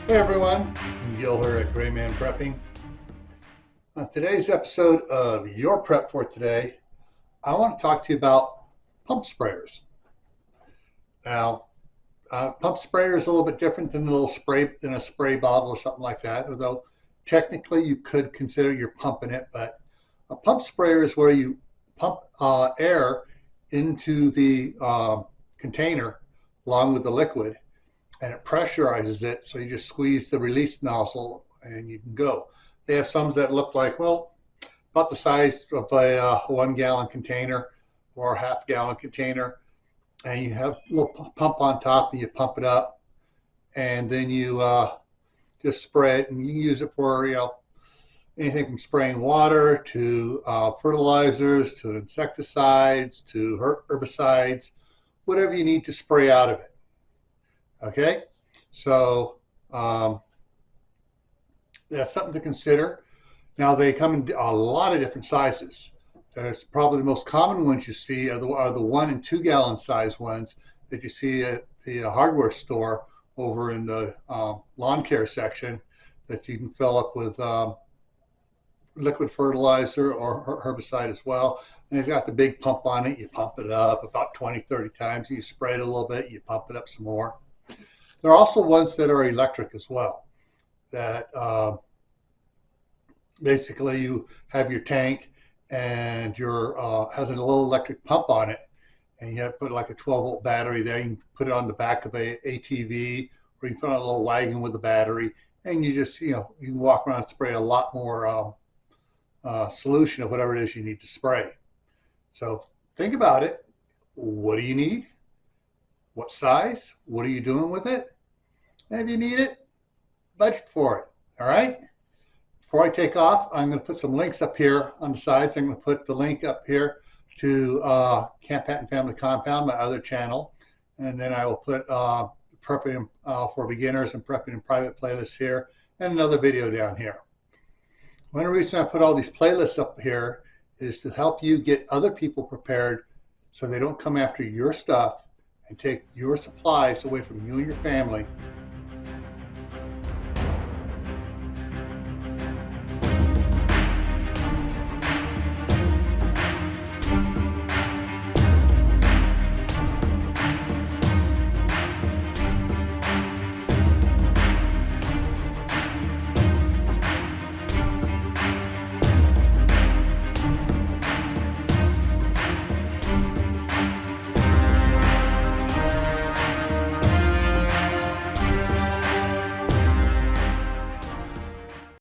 Hey everyone, I'm Gil here at graymanprepping. On today's episode of Your Prep for Today, I want to talk to you about pump sprayers. Now, pump sprayer is a little bit different than a spray bottle or something like that, although technically you could consider you're pumping it, but a pump sprayer is where you pump air into the container along with the liquid, and it pressurizes it, so you just squeeze the release nozzle and you can go. They have some that look like, well, about the size of a 1 gallon container or a half-gallon container, and you have a little pump on top and you pump it up, and then you just spray it, and you can use it for anything from spraying water to fertilizers to insecticides to herbicides, whatever you need to spray out of it. Okay, so that's something to consider. Now they come in a lot of different sizes. There's probably the most common ones you see are the 1 and 2 gallon size ones that you see at the hardware store over in the lawn care section, that you can fill up with liquid fertilizer or herbicide as well. And it's got the big pump on it. You pump it up about 20-30 times. You spray it a little bit, you pump it up some more. There are also ones that are electric as well, that basically you have your tank and your has a little electric pump on it, and you have to put like a 12-volt battery there. You can put it on the back of a ATV, or you can put on a little wagon with a battery, and you just you can walk around and spray a lot more solution of whatever it is you need to spray. So think about it. What do you need? What size? What are you doing with it? And if you need it, budget for it. All right? Before I take off, I'm going to put some links up here on the sides. I'm going to put the link up here to Camp Hatton Family Compound, my other channel. And then I will put Prepping for Beginners and Prepping in Private playlists here, and another video down here. One reason I put all these playlists up here is to help you get other people prepared so they don't come after your stuff and take your supplies away from you and your family